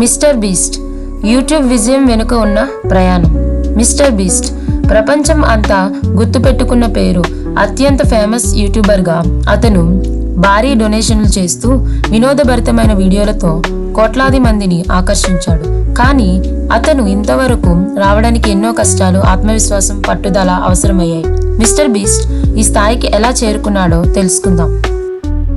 Mister beast YouTube విజయం వెనుక ఉన్న ప్రయాణం. మిస్టర్ బీస్ట్ ప్రపంచం అంతా గుర్తుపెట్టుకున్న పేరు. అత్యంత ఫేమస్ యూట్యూబర్గా అతను భారీ డొనేషన్లు చేస్తూ వినోదభరితమైన వీడియోలతో కోట్లాది మందిని ఆకర్షించాడు. కానీ అతను ఇంతవరకు రావడానికి ఎన్నో కష్టాలు, ఆత్మవిశ్వాసం, పట్టుదల అవసరమయ్యాయి. మిస్టర్ బీస్ట్ ఈ స్థాయికి ఎలా చేరుకున్నాడో తెలుసుకుందాం.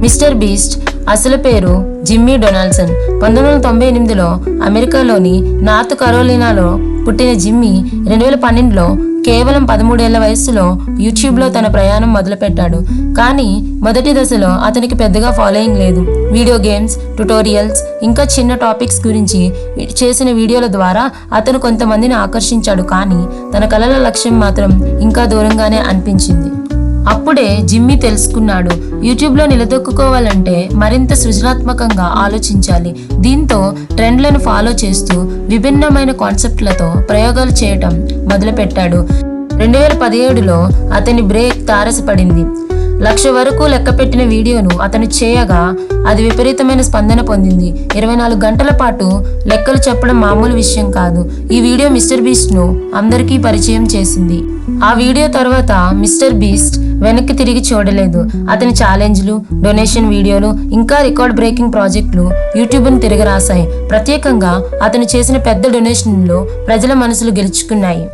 మిస్టర్ బీస్ట్ అసలు పేరు జిమ్మీ డొనాల్డ్సన్. 1998లో అమెరికాలోని నార్త్ కరోలినాలో పుట్టిన జిమ్మీ 2012లో కేవలం 13 ఏళ్ల వయసులో యూట్యూబ్లో తన ప్రయాణం మొదలుపెట్టాడు. కానీ మొదటి దశలో అతనికి పెద్దగా ఫాలోయింగ్ లేదు. వీడియో గేమ్స్, ట్యుటోరియల్స్, ఇంకా చిన్న టాపిక్స్ గురించి చేసిన వీడియోల ద్వారా అతను కొంతమందిని ఆకర్షించాడు. కానీ తన కలల లక్ష్యం మాత్రం ఇంకా దూరంగానే అనిపించింది. అప్పుడే జిమ్మీ తెలుసుకున్నాడు, యూట్యూబ్లో నిలదొక్కుకోవాలంటే మరింత సృజనాత్మకంగా ఆలోచించాలి. దీంతో ట్రెండ్లను ఫాలో చేస్తూ విభిన్నమైన కాన్సెప్ట్లతో ప్రయోగాలు చేయటం మొదలుపెట్టాడు. 2017లో అతని బ్రేక్ తారసపడింది. 1,00,000 వరకు లెక్కపెట్టిన వీడియోను అతను చేయగా అది విపరీతమైన స్పందన పొందింది. 24 గంటల పాటు లెక్కలు చెప్పడం మామూలు విషయం కాదు. ఈ వీడియో మిస్టర్ బీస్ట్ను అందరికీ పరిచయం చేసింది. ఆ వీడియో తర్వాత మిస్టర్ బీస్ట్ వెనక్కి తిరిగి చూడలేదు. అతని ఛాలెంజ్లు, డొనేషన్ వీడియోలు, ఇంకా రికార్డ్ బ్రేకింగ్ ప్రాజెక్టులు యూట్యూబ్ను తిరగరాశాయి. ప్రత్యేకంగా అతను చేసిన పెద్ద డొనేషన్లు ప్రజల మనసులు గెలుచుకున్నాయి.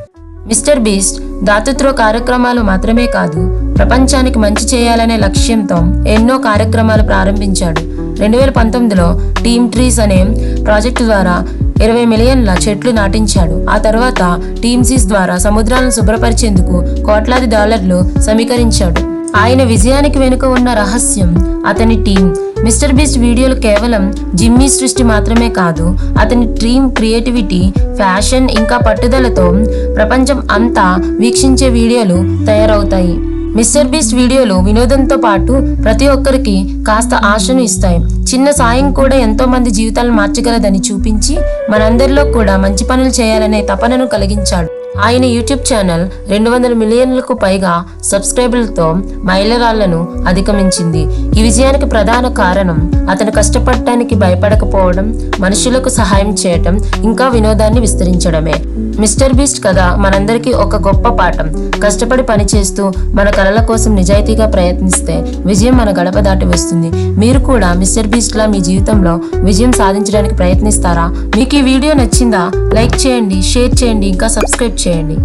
మిస్టర్ బీస్ట్ దాతృత్వ కార్యక్రమాలు మాత్రమే కాదు, ప్రపంచానికి మంచి చేయాలనే లక్ష్యంతో ఎన్నో కార్యక్రమాలు ప్రారంభించాడు. 2019లో టీమ్ ట్రీస్ అనే ప్రాజెక్టు ద్వారా 20 మిలియన్ల చెట్లు నాటించాడు. ఆ తర్వాత టీమ్ సీస్ ద్వారా సముద్రాలను శుభ్రపరిచేందుకు కోట్లాది డాలర్లు సమీకరించాడు. ఆయన విజయానికి వెనుక ఉన్న రహస్యం అతని టీం. మిస్టర్ బీస్ట్ వీడియోలు కేవలం జిమ్మీ సృష్టి మాత్రమే కాదు, అతని టీమ్ క్రియేటివిటీ, ఫ్యాషన్, ఇంకా పట్టుదలతో ప్రపంచం అంతా వీక్షించే వీడియోలు తయారవుతాయి. మిస్టర్ బీస్ట్ వీడియోలు వినోదంతో పాటు ప్రతి ఒక్కరికి కాస్త ఆశను ఇస్తాయి. చిన్న సాయం కూడా ఎంతో మంది జీవితాలను మార్చగలదని చూపించి మనందరిలో కూడా మంచి పనులు చేయాలనే తపనను కలిగించాడు. ఆయన యూట్యూబ్ ఛానల్ 200 మిలియన్లకు పైగా సబ్స్క్రైబర్లతో మైలురాళ్లను అధిగమించింది. ఈ విజయానికి ప్రధాన కారణం అతను కష్టపడటానికి భయపడకపోవడం, మనుషులకు సహాయం చేయటం, ఇంకా వినోదాన్ని విస్తరించడమే. మిస్టర్ బీస్ట్ కథ మనందరికీ ఒక గొప్ప పాఠం. కష్టపడి పనిచేస్తూ మన కలల కోసం నిజాయితీగా ప్రయత్నిస్తే విజయం మన గడప దాటి వస్తుంది. మీరు కూడా మిస్టర్ బీస్ట్ లా మీ జీవితంలో విజయం సాధించడానికి ప్రయత్నిస్తారా? మీకు ఈ వీడియో నచ్చిందా? లైక్ చేయండి, షేర్ చేయండి, ఇంకా సబ్స్క్రైబ్ చేయండి.